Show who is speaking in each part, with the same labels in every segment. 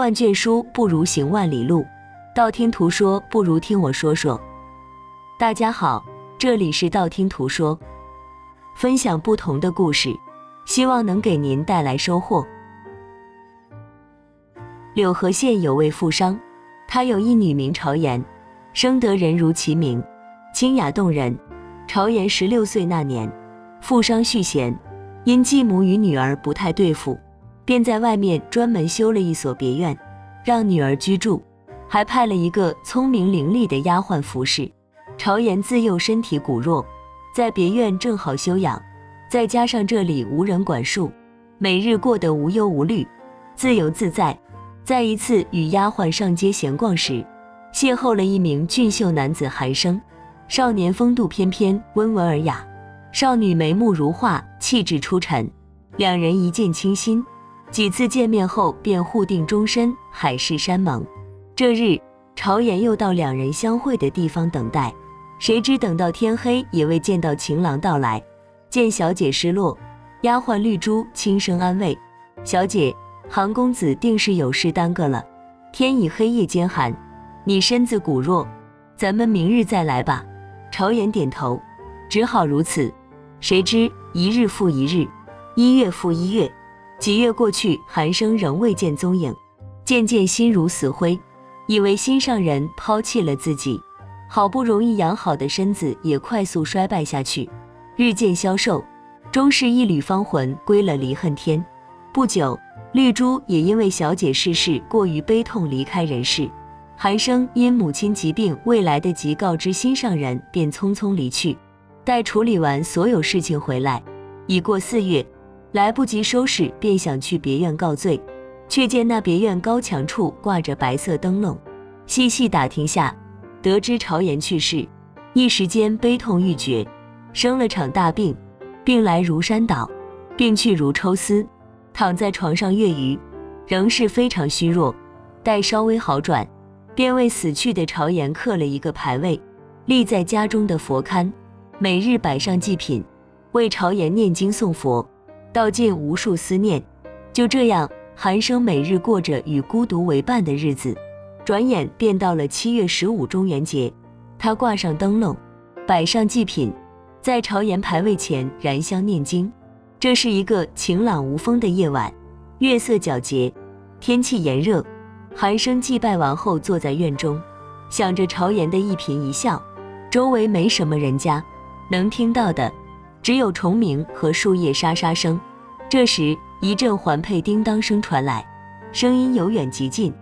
Speaker 1: 万卷书不如行万里路，道听途说不如听我说说。大家好，这里是道听途说，分享不同的故事，希望能给您带来收获。柳河县有位富商，他有一女名朝颜，生得人如其名，清雅动人。朝颜16岁那年，富商续弦，因继母与女儿不太对付，便在外面专门修了一所别院，让女儿居住，还派了一个聪明伶俐的丫鬟服侍。朝颜自幼身体骨弱，在别院正好休养，再加上这里无人管束，每日过得无忧无虑，自由自在。在一次与丫鬟上街闲逛时，邂逅了一名俊秀男子韩生。少年风度翩翩，温文尔雅，少女眉目如画，气质出尘，两人一见倾心，几次见面后便互定终身，海誓山盟。这日，朝颜又到两人相会的地方等待，谁知等到天黑也未见到情郎到来。见小姐失落，丫鬟绿珠轻声安慰：小姐，韩公子定是有事耽搁了，天已黑夜兼寒，你身子骨弱，咱们明日再来吧。朝颜点头，只好如此。谁知一日复一日，一月复一月，几月过去，韩生仍未见踪影，渐渐心如死灰，以为心上人抛弃了自己，好不容易养好的身子也快速衰败下去，日渐消瘦，终是一缕芳魂归了离恨天。不久，绿珠也因为小姐逝世过于悲痛离开人世。韩生因母亲疾病未来得及告知心上人，便匆匆离去。待处理完所有事情回来，已过4月，来不及收拾，便想去别院告罪，却见那别院高墙处挂着白色灯笼。细细打听下，得知朝颜去世，一时间悲痛欲绝，生了场大病，病来如山倒，病去如抽丝，躺在床上月余，仍是非常虚弱。待稍微好转，便为死去的朝颜刻了一个牌位，立在家中的佛龛，每日摆上祭品，为朝颜念经诵佛，道尽无数思念。就这样，韩生每日过着与孤独为伴的日子。转眼便到了7月15中元节，他挂上灯笼，摆上祭品，在朝颜牌位前燃香念经。这是一个晴朗无风的夜晚，月色皎洁，天气炎热。韩生祭拜完后坐在院中，想着朝颜的一颦一笑，周围没什么人家，能听到的只有虫鸣和树叶沙沙声。这时一阵环佩叮当声传来，声音由远及近，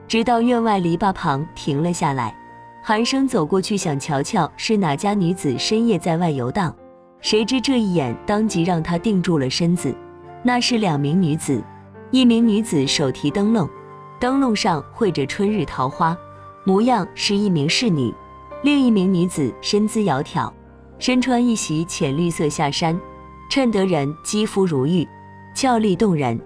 Speaker 1: 直到院外篱笆旁停了下来。韩生走过去想瞧瞧是哪家女子深夜在外游荡，谁知这一眼当即让他定住了身子。那是2名女子，一名女子手提灯笼，灯笼上绘着春日桃花，模样是一名侍女；另一名女子身姿窈窕，身穿一袭浅绿色下衫，衬得人肌肤如玉，俏丽动人。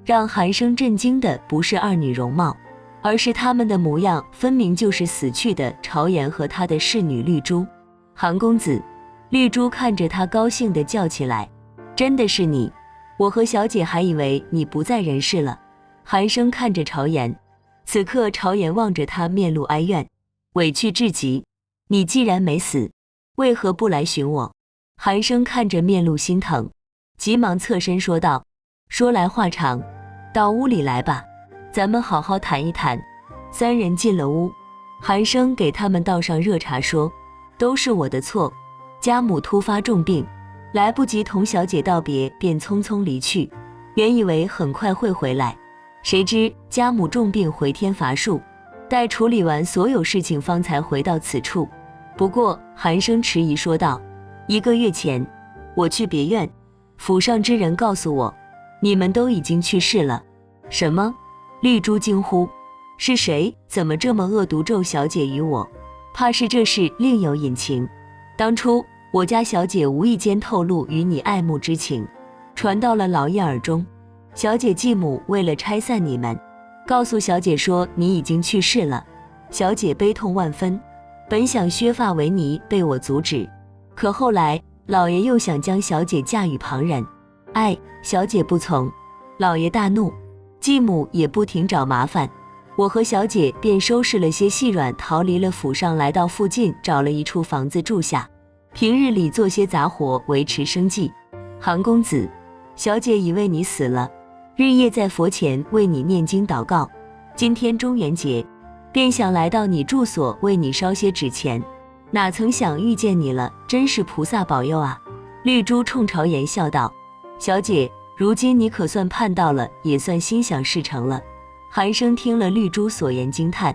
Speaker 1: 让韩生震惊的不是2女容貌，而是她们的模样分明就是死去的朝颜和她的侍女绿珠。韩公子！绿珠看着他高兴地叫起来：真的是你，我和小姐还以为你不在人世了。韩生看着朝颜，此刻朝颜望着他，面露哀怨，委屈至极。你既然没死，为何不来寻我？韩生看着面露心疼，急忙侧身说道：说来话长，到屋里来吧，咱们好好谈一谈。3人进了屋，韩生给他们倒上热茶，说：都是我的错，家母突发重病，来不及同小姐道别，便匆匆离去，原以为很快会回来，谁知家母重病回天乏术，待处理完所有事情方才回到此处。不过韩生迟疑说道：1个月前，我去别院，府上之人告诉我，你们都已经去世了。什么？绿珠惊呼：是谁？怎么这么恶毒咒小姐与我？怕是这事另有隐情。当初我家小姐无意间透露与你爱慕之情，传到了老爷耳中。小姐继母为了拆散你们，告诉小姐说你已经去世了。小姐悲痛万分，本想削发为尼，被我阻止。可后来老爷又想将小姐嫁与旁人，小姐不从，老爷大怒，继母也不停找麻烦，我和小姐便收拾了些细软，逃离了府上，来到附近找了一处房子住下，平日里做些杂活维持生计。韩公子，小姐已为你死了，日夜在佛前为你念经祷告。今天中元节，便想来到你住所为你烧些纸钱，哪曾想遇见你了，真是菩萨保佑啊！绿珠冲朝颜笑道：小姐，如今你可算盼到了，也算心想事成了。韩生听了绿珠所言，惊叹：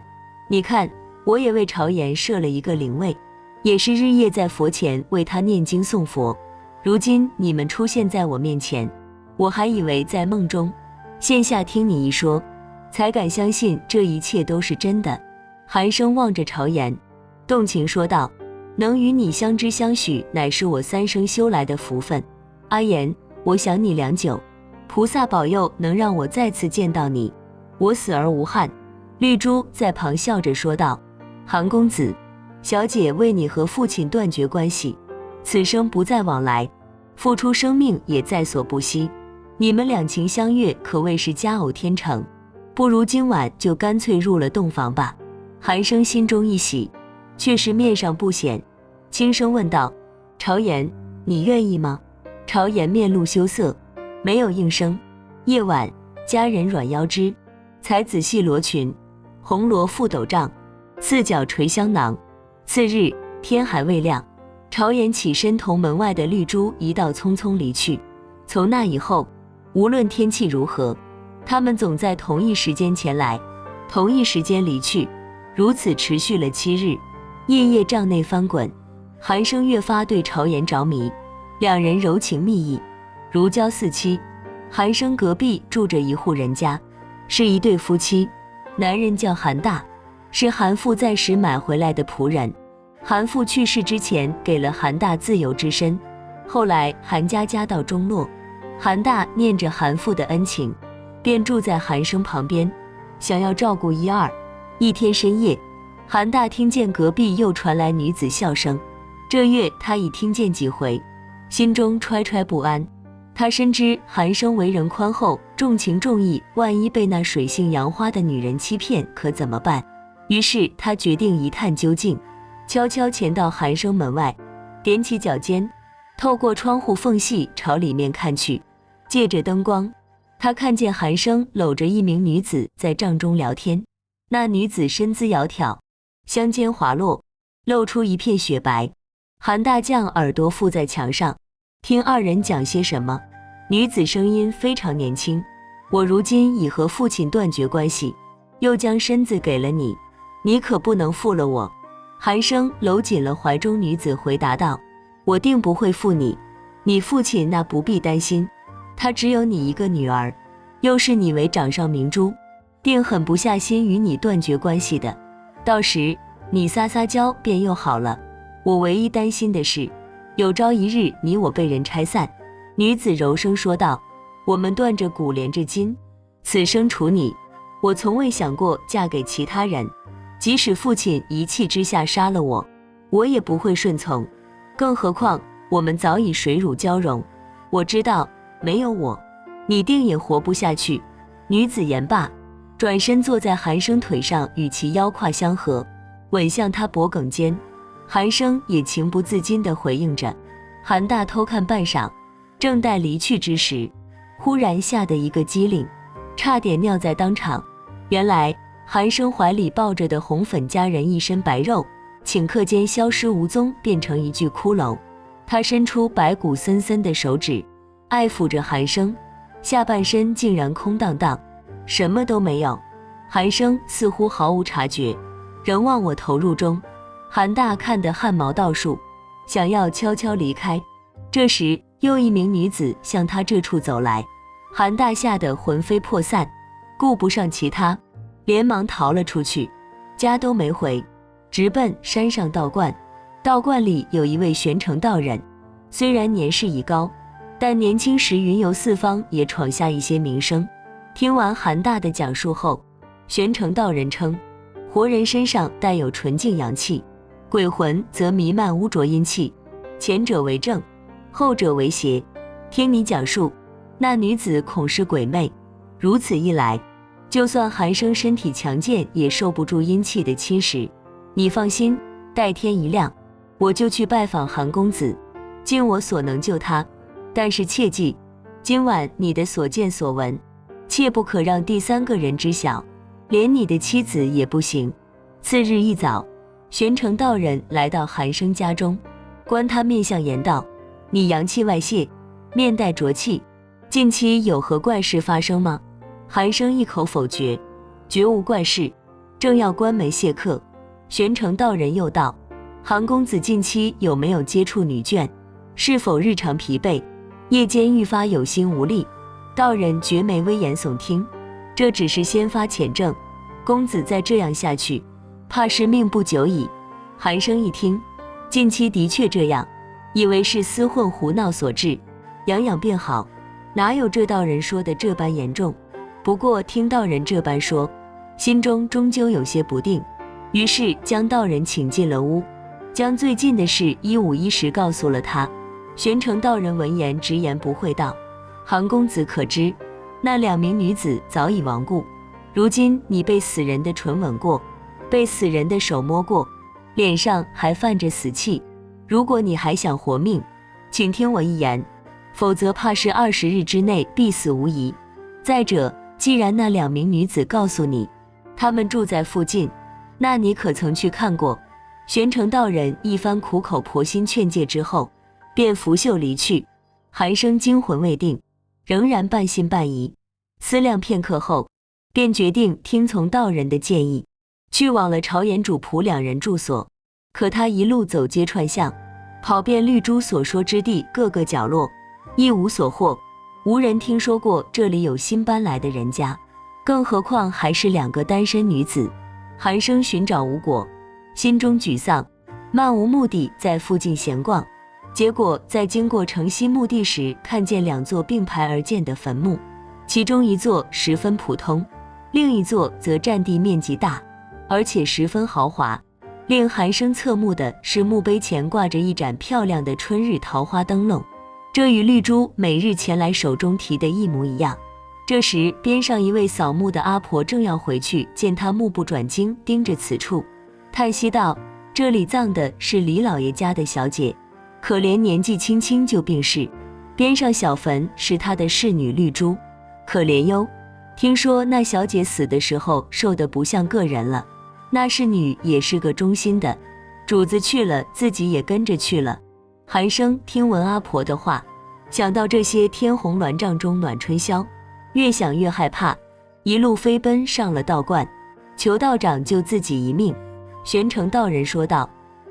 Speaker 1: 你看，我也为朝颜设了一个灵位，也是日夜在佛前为他念经诵佛。如今你们出现在我面前，我还以为在梦中，现下听你一说，才敢相信这一切都是真的。韩生望着朝颜，动情说道：能与你相知相许，乃是我3生修来的福分。阿言，我想你良久，菩萨保佑能让我再次见到你，我死而无憾。绿珠在旁笑着说道：韩公子，小姐为你和父亲断绝关系，此生不再往来，付出生命也在所不惜。你们两情相悦，可谓是佳偶天成，不如今晚就干脆入了洞房吧。韩生心中一喜，却是面上不显，轻声问道：朝颜，你愿意吗？朝颜面露羞涩，没有应声。夜晚，佳人软腰肢，才子细罗裙，红罗覆斗帐，四角垂香囊。次日天还未亮，朝颜起身同门外的绿珠一道匆匆离去。从那以后，无论天气如何，他们总在同一时间前来，同一时间离去，如此持续了7日，夜夜帐内翻滚。韩生越发对朝颜着迷，两人柔情蜜意，如胶似漆。韩生隔壁住着一户人家，是一对夫妻，男人叫韩大，是韩父在时买回来的仆人。韩父去世之前给了韩大自由之身，后来韩家家道中落，韩大念着韩父的恩情，便住在韩生旁边，想要照顾一二。一天深夜，韩大听见隔壁又传来女子笑声，这月他已听见几回，心中揣揣不安。他深知韩生为人宽厚，重情重义，万一被那水性杨花的女人欺骗，可怎么办？于是他决定一探究竟，悄悄潜到韩生门外，踮起脚尖，透过窗户缝隙朝里面看去。借着灯光，他看见韩生搂着一名女子在帐中聊天，那女子身姿窈窕，香肩滑落，露出一片雪白。韩大将耳朵附在墙上，听二人讲些什么。女子声音非常年轻：我如今已和父亲断绝关系，又将身子给了你，你可不能负了我。韩生搂紧了怀中女子，回答道：我定不会负你，你父亲那不必担心，他只有你一个女儿，又是你为掌上明珠，定狠不下心与你断绝关系的，到时你撒撒娇便又好了。我唯一担心的是，有朝一日你我被人拆散。女子柔声说道：我们断着骨连着筋，此生除你，我从未想过嫁给其他人，即使父亲一气之下杀了我，我也不会顺从，更何况我们早已水乳交融，我知道没有我，你定也活不下去。女子言罢，转身坐在韩生腿上，与其腰胯相合，吻向他脖颈间。韩生也情不自禁地回应着。韩大偷看半晌，正待离去之时，忽然吓得一个机灵，差点尿在当场。原来韩生怀里抱着的红粉佳人一身白肉，顷刻间消失无踪，变成一具骷髅。他伸出白骨森森的手指，爱抚着韩生，下半身竟然空荡荡，什么都没有。韩生似乎毫无察觉，仍忘我投入中。韩大看得汗毛倒竖，想要悄悄离开。这时又一名女子向他这处走来，韩大吓得魂飞魄散，顾不上其他，连忙逃了出去，家都没回，直奔山上道观。道观里有一位玄成道人，虽然年事已高，但年轻时云游四方，也闯下一些名声。听完韩大的讲述后，玄成道人称，活人身上带有纯净阳气，鬼魂则弥漫污浊阴气，前者为正，后者为邪。听你讲述，那女子恐是鬼魅，如此一来，就算寒生身体强健，也受不住阴气的侵蚀。你放心，待天一亮，我就去拜访韩公子，尽我所能救他。但是切记，今晚你的所见所闻，切不可让第三个人知晓，连你的妻子也不行。次日一早，玄成道人来到寒生家中，观他面相言道：你阳气外泄，面带浊气，近期有何怪事发生吗？寒生一口否决，绝无怪事，正要关门谢客，玄成道人又道：韩公子近期有没有接触女眷？是否日常疲惫，夜间愈发有心无力？道人绝眉危言耸听，这只是先发前症，公子再这样下去，怕是命不久矣。寒生一听，近期的确这样，以为是厮混胡闹所致，养养便好，哪有这道人说的这般严重？不过听道人这般说，心中终究有些不定，于是将道人请进了屋，将最近的事一五一十告诉了他。玄成道人闻言直言不讳道：韩公子可知，那2名女子早已亡故，如今你被死人的唇吻过，被死人的手摸过，脸上还泛着死气，如果你还想活命，请听我一言，否则怕是20日之内必死无疑。再者，既然那2名女子告诉你她们住在附近，那你可曾去看过？玄成道人一番苦口婆心劝诫之后，便拂袖离去。寒生惊魂未定，仍然半信半疑，思量片刻后，便决定听从道人的建议，去往了朝颜主仆2人住所。可他一路走街串巷，跑遍绿珠所说之地各个角落，一无所获，无人听说过这里有新搬来的人家，更何况还是2个单身女子。寒生寻找无果，心中沮丧，漫无目的在附近闲逛，结果在经过城西墓地时，看见2座并排而建的坟墓，其中一座十分普通，另一座则占地面积大，而且十分豪华。令寒生侧目的是墓碑前挂着一盏漂亮的春日桃花灯笼，这与绿珠每日前来手中提的一模一样。这时边上一位扫墓的阿婆正要回去，见他目不转睛盯着此处，叹息道：这里葬的是李老爷家的小姐，可怜年纪轻轻就病逝，边上小坟是他的侍女绿珠，可怜哟。听说那小姐死的时候瘦得不像个人了，那侍女也是个忠心的，主子去了，自己也跟着去了。寒生听闻阿婆的话，想到这些天虹銮帐中暖春宵，越想越害怕，一路飞奔上了道观，求道长救自己一命。玄成道人说道：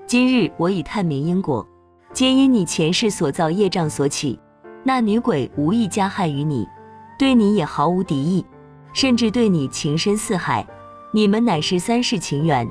Speaker 1: 今日我已探明因果，皆因你前世所造业障所起，那女鬼无意加害于你，对你也毫无敌意，甚至对你情深似海，你们乃是3世情缘，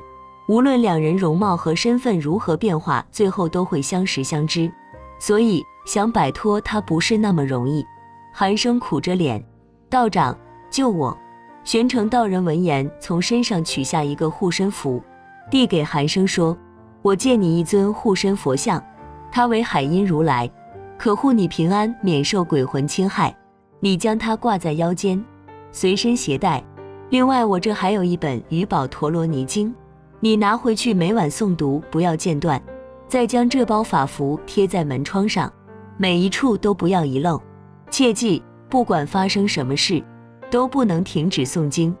Speaker 1: 无论2人容貌和身份如何变化，最后都会相识相知，所以想摆脱她不是那么容易。寒生苦着脸：道长，救我！玄成道人闻言，从身上取下一个护身符，递给寒生说：我借你一尊护身佛像，它为海阴如来，可护你平安，免受鬼魂侵害。你将它挂在腰间，随身携带。另外，我这还有一本鱼宝陀罗尼经，你拿回去每晚诵读，不要间断。再将这包法符贴在门窗上，每一处都不要遗漏。切记，不管发生什么事，都不能停止诵经。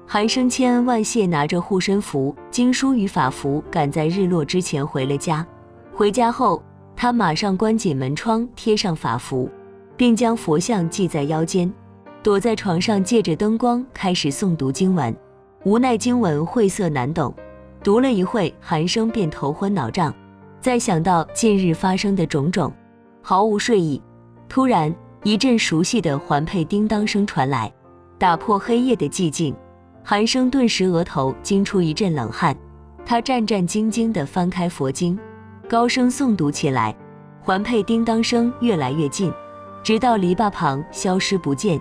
Speaker 1: 寒生千恩万谢，拿着护身符、经书与法符，赶在日落之前回了家。回家后，他马上关紧门窗，贴上法符，并将佛像系在腰间，躲在床上，借着灯光开始诵读经文。无奈经文晦涩难懂，读了一会，寒生便头昏脑胀。再想到近日发生的种种，毫无睡意。突然，一阵熟悉的环佩叮当声传来，打破黑夜的寂静。寒生顿时额头惊出一阵冷汗，他战战兢兢地翻开佛经，高声诵读起来。环佩叮当声越来越近，直到篱笆旁消失不见。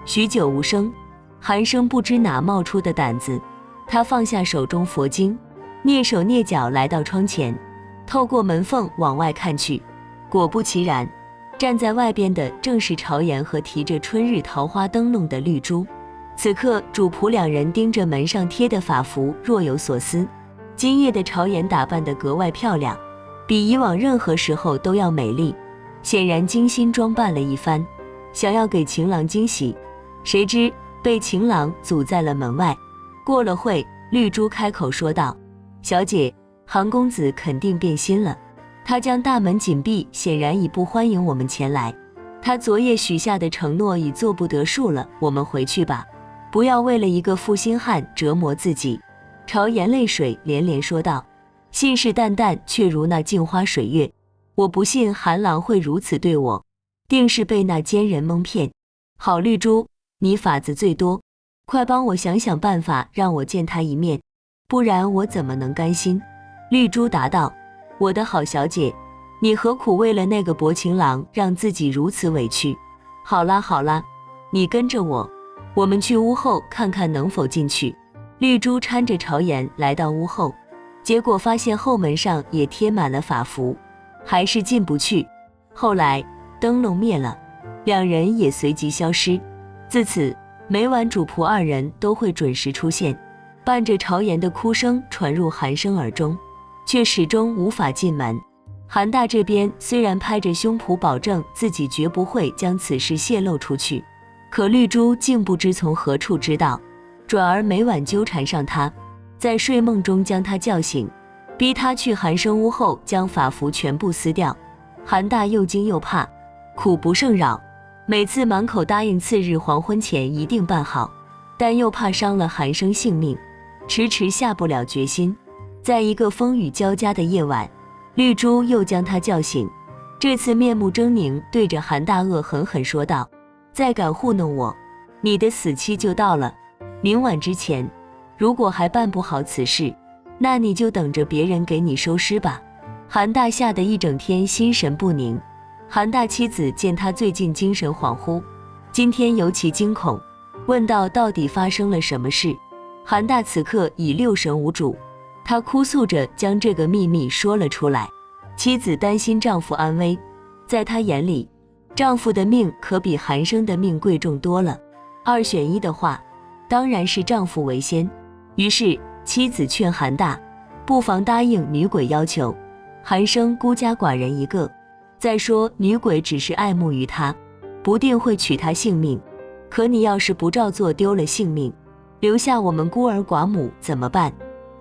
Speaker 1: 许久无声，寒生不知哪冒出的胆子，他放下手中佛经，蹑手蹑脚来到窗前，透过门缝往外看去。果不其然，站在外边的正是朝颜和提着春日桃花灯笼的绿珠。此刻主仆两人盯着门上贴的法符，若有所思。今夜的朝颜打扮得格外漂亮，比以往任何时候都要美丽，显然精心装扮了一番，想要给情郎惊喜，谁知被情郎阻在了门外。过了会，绿珠开口说道：“小姐，韩公子肯定变心了，他将大门紧闭，显然已不欢迎我们前来。他昨夜许下的承诺已做不得数了，我们回去吧，不要为了一个负心汉折磨自己。”朝颜泪水连连说道：“信誓旦旦，却如那镜花水月。我不信韩郎会如此对我，定是被那奸人蒙骗。好绿珠，你法子最多，快帮我想想办法，让我见他一面，不然我怎么能甘心？”绿珠答道：“我的好小姐，你何苦为了那个薄情郎让自己如此委屈？好啦好啦，你跟着我，我们去屋后看看能否进去。”绿珠搀着朝颜来到屋后，结果发现后门上也贴满了法符，还是进不去。后来灯笼灭了，两人也随即消失。自此每晚主仆二人都会准时出现，伴着朝颜的哭声传入韩生耳中，却始终无法进门。韩大这边虽然拍着胸脯保证自己绝不会将此事泄露出去，可绿珠竟不知从何处知道，转而每晚纠缠上他，在睡梦中将他叫醒，逼他去韩生屋后将法符全部撕掉。韩大又惊又怕，苦不胜扰，每次满口答应次日黄昏前一定办好，但又怕伤了韩生性命，迟迟下不了决心。在一个风雨交加的夜晚，绿珠又将他叫醒，这次面目狰狞，对着韩大恶狠狠说道：“再敢糊弄我，你的死期就到了。明晚之前，如果还办不好此事，那你就等着别人给你收尸吧。”韩大吓得一整天心神不宁。韩大妻子见他最近精神恍惚，今天尤其惊恐，问道到底发生了什么事。韩大此刻已六神无主，他哭诉着将这个秘密说了出来。妻子担心丈夫安危，在他眼里，丈夫的命可比韩生的命贵重多了，二选一的话，当然是丈夫为先。于是妻子劝韩大不妨答应女鬼要求，韩生孤家寡人一个，再说女鬼只是爱慕于他，不定会取他性命，可你要是不照做丢了性命，留下我们孤儿寡母怎么办？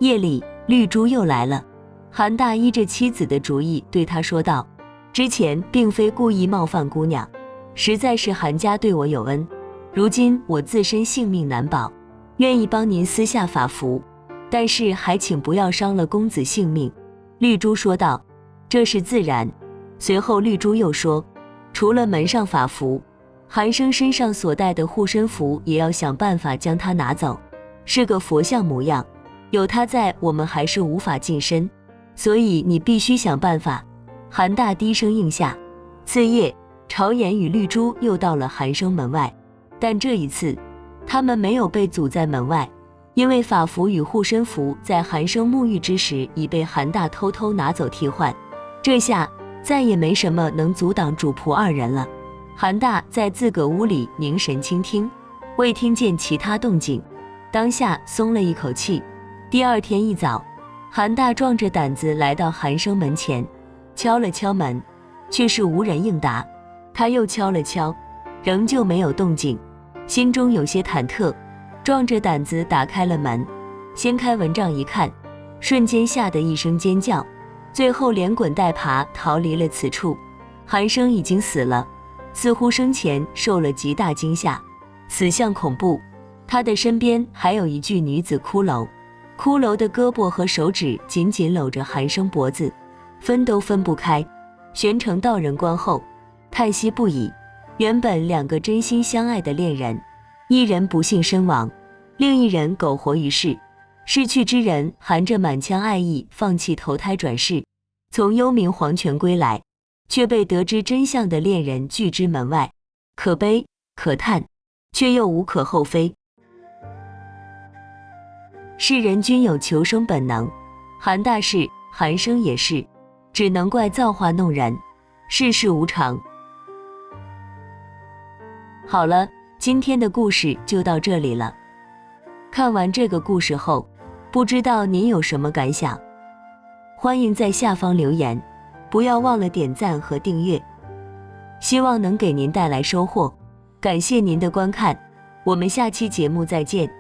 Speaker 1: 夜里绿珠又来了，韩大依着妻子的主意对他说道：“之前并非故意冒犯姑娘，实在是韩家对我有恩，如今我自身性命难保，愿意帮您撕下法符，但是还请不要伤了公子性命。”绿珠说道：“这是自然。”随后绿珠又说：“除了门上法符，韩生身上所带的护身符也要想办法将它拿走，是个佛像模样，有他在，我们还是无法近身，所以你必须想办法。”韩大低声应下。次夜，朝颜与绿珠又到了韩生门外，但这一次他们没有被阻在门外，因为法符与护身符在韩生沐浴之时已被韩大偷偷拿走替换，这下再也没什么能阻挡主仆二人了。韩大在自个屋里凝神倾听，未听见其他动静，当下松了一口气。第二天一早，韩大壮着胆子来到韩生门前，敲了敲门，却是无人应答。他又敲了敲，仍旧没有动静，心中有些忐忑，壮着胆子打开了门，掀开蚊帐一看，瞬间吓得一声尖叫，最后连滚带爬逃离了此处。韩生已经死了，似乎生前受了极大惊吓，死相恐怖。他的身边还有一具女子骷髅，骷髅的胳膊和手指紧紧搂着韩生脖子，分都分不开。玄城道人观后叹息不已，原本两个真心相爱的恋人，一人不幸身亡，另一人苟活于世。逝去之人含着满腔爱意放弃投胎转世，从幽冥黄泉归来，却被得知真相的恋人拒之门外，可悲可叹，却又无可厚非。世人均有求生本能，韩大是，韩生也是，只能怪造化弄人，世事无常。好了，今天的故事就到这里了。看完这个故事后，不知道您有什么感想？欢迎在下方留言，不要忘了点赞和订阅，希望能给您带来收获。感谢您的观看，我们下期节目再见。